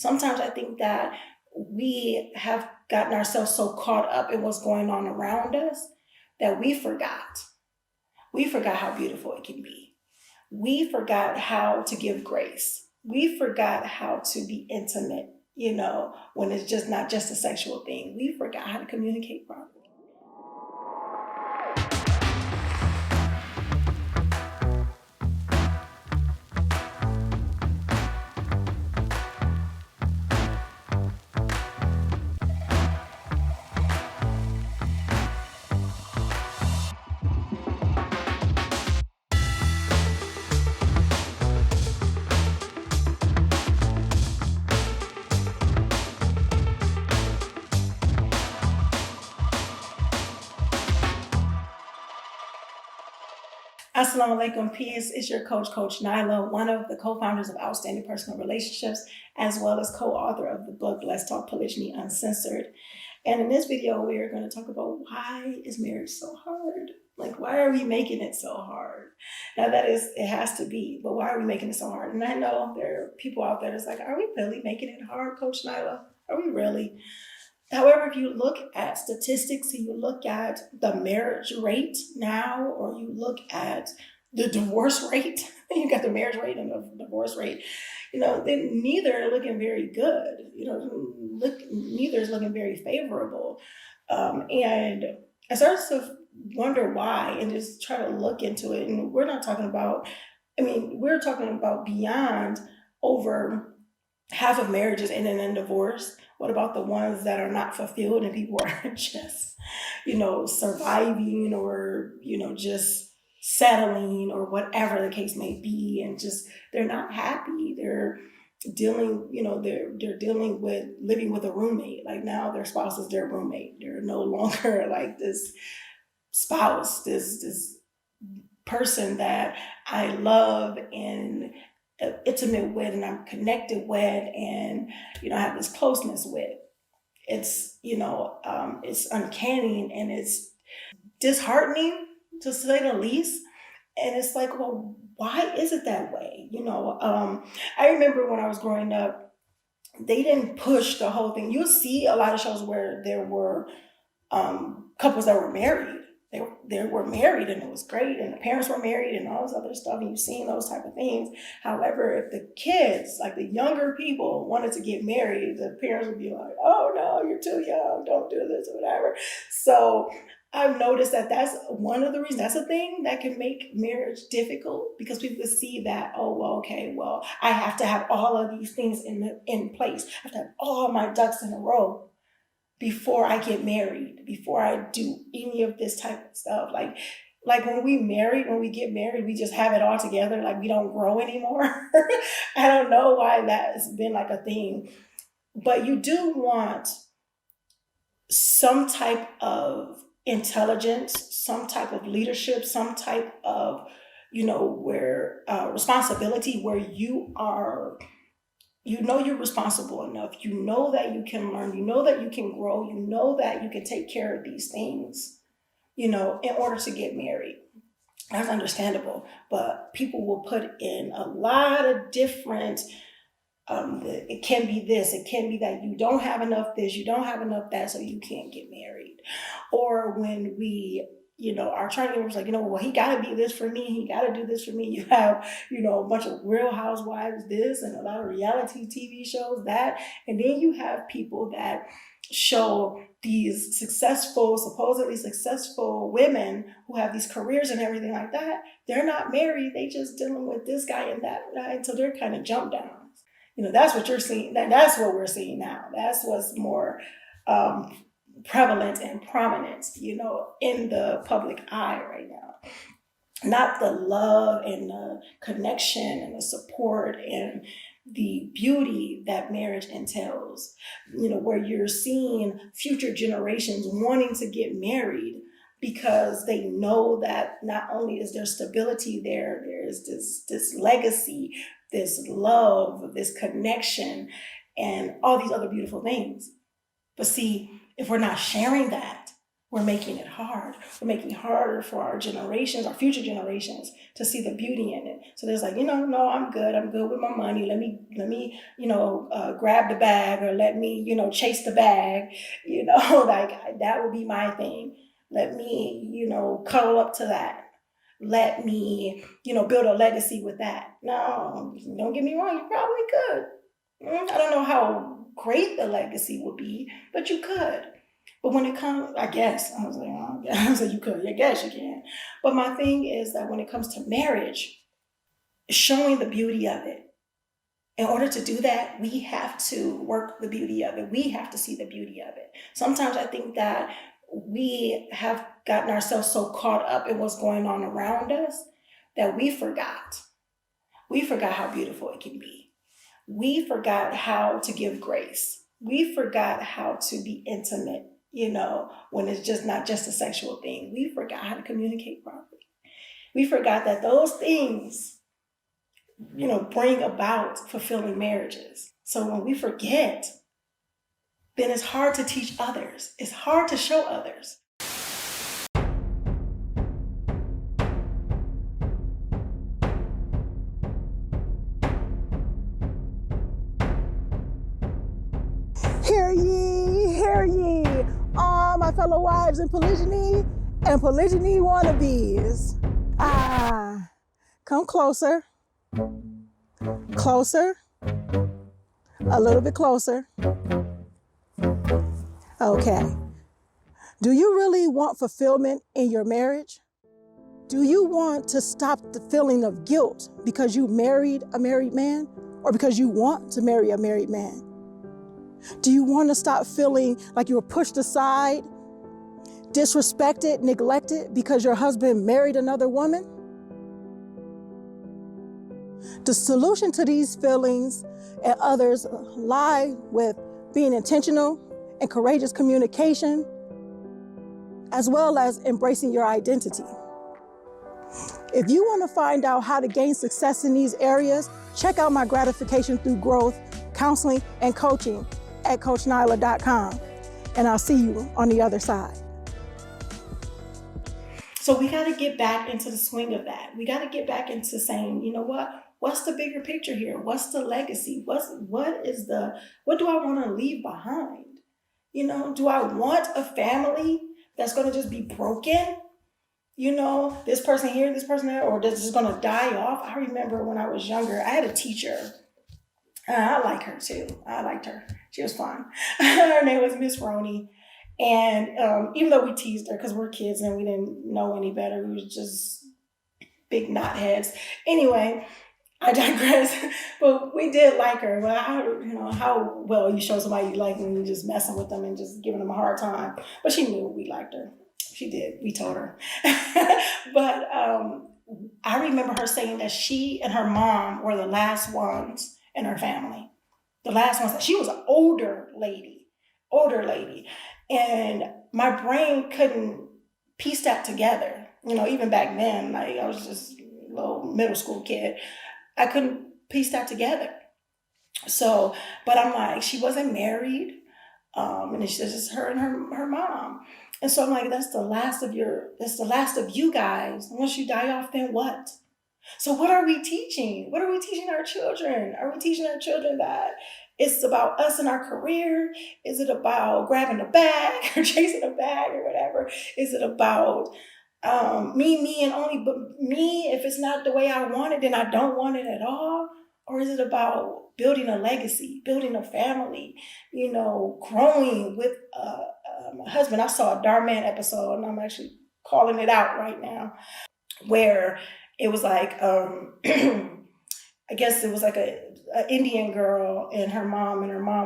Sometimes I think that we have gotten ourselves so caught up in what's going on around us that we forgot. We forgot how beautiful it can be. We forgot how to give grace. We forgot how to be intimate, when it's just not just a sexual thing. We forgot how to communicate properly. Assalamu alaikum, peace. It's your Coach Nyla, one of the co-founders of Outstanding Personal Relationships, as well as co-author of the book, Let's Talk Polygyny Uncensored. And in this video, we are going to talk about why is marriage so hard? Like, why are we making it so hard? Now it has to be, but why are we making it so hard? And I know there are people out there that's like, are we really making it hard, Coach Nyla? Are we really? However, if you look at statistics and you look at the marriage rate now, or you look at the divorce rate, you got the marriage rate and the divorce rate, then neither are looking very good. Neither is looking very favorable. And I started to wonder why and just try to look into it. And we're talking about beyond over half of marriages ending in divorce. What about the ones that are not fulfilled and people are just, surviving or, just settling or whatever the case may be, and just they're not happy. They're dealing, they're dealing with living with a roommate. Like now their spouse is their roommate. They're no longer like this spouse, this person that I love and intimate with and I'm connected with and I have this closeness with. It's it's uncanny and it's disheartening to say the least. And it's like, well, why is it that way? I remember when I was growing up, they didn't push the whole thing. You'll see a lot of shows where there were couples that were married. They were married and it was great and the parents were married and all this other stuff and you've seen those type of things. However, if the kids, like the younger people, wanted to get married, the parents would be like, oh no, you're too young, don't do this or whatever. So I've noticed that that's one of the reasons, that's a thing that can make marriage difficult, because people see that, oh, well, okay, well, I have to have all of these things in place. I have to have all my ducks in a row before I get married, before I do any of this type of stuff. Like when we get married, we just have it all together. Like we don't grow anymore. I don't know why that has been like a thing, but you do want some type of intelligence, some type of leadership, some type of, where responsibility, where you are, you're responsible enough. You know that you can learn. You know that you can grow. You know that you can take care of these things, in order to get married. That's understandable. But people will put in a lot of different, it can be this, it can be that you don't have enough this, you don't have enough that, so you can't get married. Or when we our attorney was like, well, he got to be this for me. He got to do this for me. You have, a bunch of Real Housewives this and a lot of reality TV shows that. And then you have people that show these supposedly successful women who have these careers and everything like that. They're not married. They just dealing with this guy and that guy. And so they're kind of jump downs. That's what you're seeing. That's what we're seeing now. That's what's more prevalent and prominent, in the public eye right now. Not the love and the connection and the support and the beauty that marriage entails, where you're seeing future generations wanting to get married because they know that not only is there stability there's this legacy, this love, this connection, and all these other beautiful things. But see, if we're not sharing that, we're making it hard. We're making it harder for our generations, our future generations, to see the beauty in it. So there's like, no, I'm good. I'm good with my money. Let me, grab the bag, or let me, chase the bag. Like that would be my thing. Let me, cuddle up to that. Let me, build a legacy with that. No, don't get me wrong. You probably could. I don't know how great the legacy would be, but you could. But when it comes, I guess, I was like, oh, yeah. I was like, you could, I guess you can. But my thing is that when it comes to marriage, showing the beauty of it, in order to do that, we have to work the beauty of it. We have to see the beauty of it. Sometimes I think that we have gotten ourselves so caught up in what's going on around us that we forgot. We forgot how beautiful it can be. We forgot how to give grace. We forgot how to be intimate, when it's just not just a sexual thing. We forgot how to communicate properly. We forgot that those things, bring about fulfilling marriages. So when we forget, then it's hard to teach others. It's hard to show others. Hear ye, all my fellow wives in polygyny and polygyny wannabes. Come closer, a little bit closer. Okay. Do you really want fulfillment in your marriage? Do you want to stop the feeling of guilt because you married a married man, or because you want to marry a married man? Do you want to stop feeling like you were pushed aside, disrespected, neglected because your husband married another woman? The solution to these feelings and others lie with being intentional and courageous communication, as well as embracing your identity. If you want to find out how to gain success in these areas, check out my gratification through growth, counseling, and coaching at CoachNyla.com. And I'll see you on the other side. So we got to get back into the swing of that. We got to get back into saying, what's the bigger picture here? What's the legacy? What do I want to leave behind? Do I want a family that's going to just be broken? This person here, this person there, or this is going to die off? I remember when I was younger, I had a teacher. I like her too. I liked her. She was fun. Her name was Miss Roney. And even though we teased her because we're kids and we didn't know any better, we was just big knotheads. Anyway, I digress. But we did like her. Well, how well you show somebody you like when you're just messing with them and just giving them a hard time. But she knew we liked her. She did. We told her. But I remember her saying that she and her mom were the last ones in her family. The last ones. She was an older lady. And my brain couldn't piece that together. Even back then, like I was just a little middle school kid. I couldn't piece that together. So, but I'm like, she wasn't married. And it's just her and her mom. And so I'm like, that's the last of you guys. Once you die off, then what? So what are we teaching? What are we teaching our children? Are we teaching our children that it's about us and our career? Is it about grabbing a bag or chasing a bag or whatever? Is it about me and only but me? If it's not the way I want it, then I don't want it at all. Or is it about building a legacy, building a family, growing with my husband? I saw a Darman episode, and I'm actually calling it out right now, where it was like, I guess it was like an Indian girl and her mom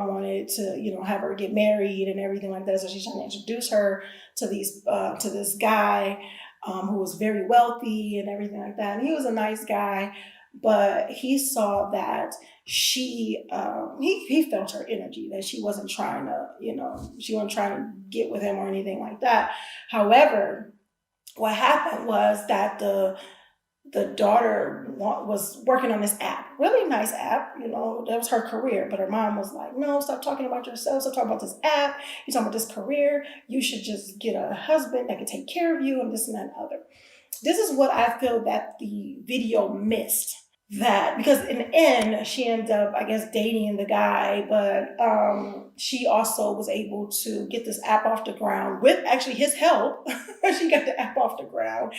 wanted to, have her get married and everything like that. So she's trying to introduce her to this guy who was very wealthy and everything like that. And he was a nice guy, but he saw that he felt her energy, that she wasn't trying to get with him or anything like that. However, what happened was that the daughter was working on this app, really nice app, you know, that was her career. But her mom was like, no, stop talking about yourself, stop talking about this app, you're talking about this career, you should just get a husband that can take care of you and this and that and other. This is what I feel that the video missed. That because in the end she ended up, I guess, dating the guy, but she also was able to get this app off the ground with actually his help. She got the app off the ground,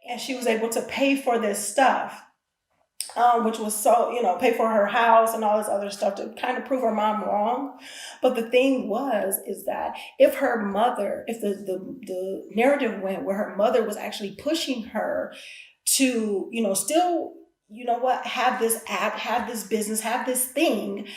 and she was able to pay for this stuff, which was so, you know, pay for her house and all this other stuff to kind of prove her mom wrong. But the thing is that if her mother, if the narrative went where her mother was actually pushing her to, you know, still, you know what, have this app, have this business, have this thing,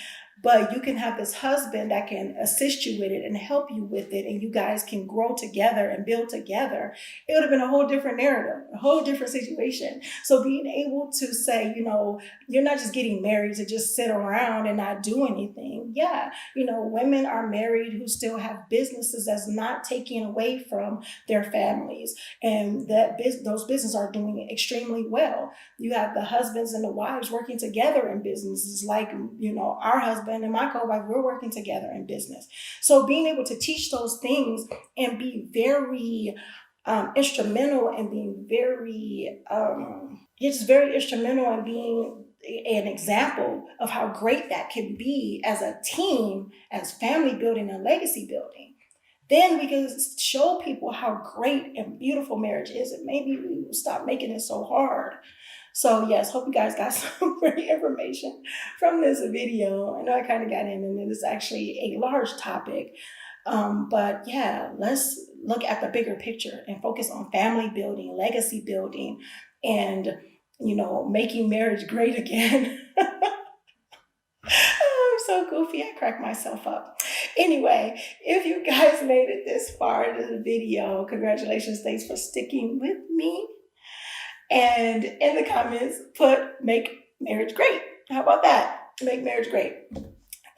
but you can have this husband that can assist you with it and help you with it, and you guys can grow together and build together, it would have been a whole different narrative, a whole different situation. So being able to say, you know, you're not just getting married to just sit around and not do anything. Yeah, you know, women are married who still have businesses that's not taking away from their families, and those businesses are doing extremely well. You have the husbands and the wives working together in businesses, like, you know, our husband and my co-wife, we're working together in business. So being able to teach those things and be very instrumental and being very, it's very instrumental in being an example of how great that can be as a team, as family building and legacy building. Then we can show people how great and beautiful marriage is, and maybe we will stop making it so hard. So yes, hope you guys got some great information from this video. I know I kind of got in, and it is actually a large topic. But yeah, let's look at the bigger picture and focus on family building, legacy building, and, you know, making marriage great again. I'm so goofy, I crack myself up. Anyway, if you guys made it this far into the video, congratulations, thanks for sticking with me. And in the comments, put make marriage great. How about that? Make marriage great.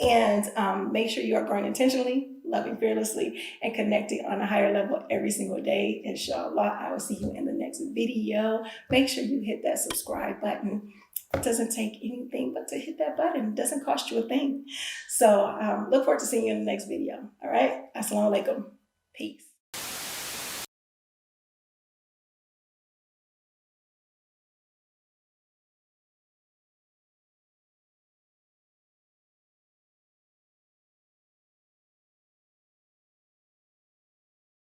And make sure you are growing intentionally, loving fearlessly, and connecting on a higher level every single day. Inshallah, I will see you in the next video. Make sure you hit that subscribe button. It doesn't take anything but to hit that button. It doesn't cost you a thing. So look forward to seeing you in the next video. All right? Assalamu alaikum. Peace.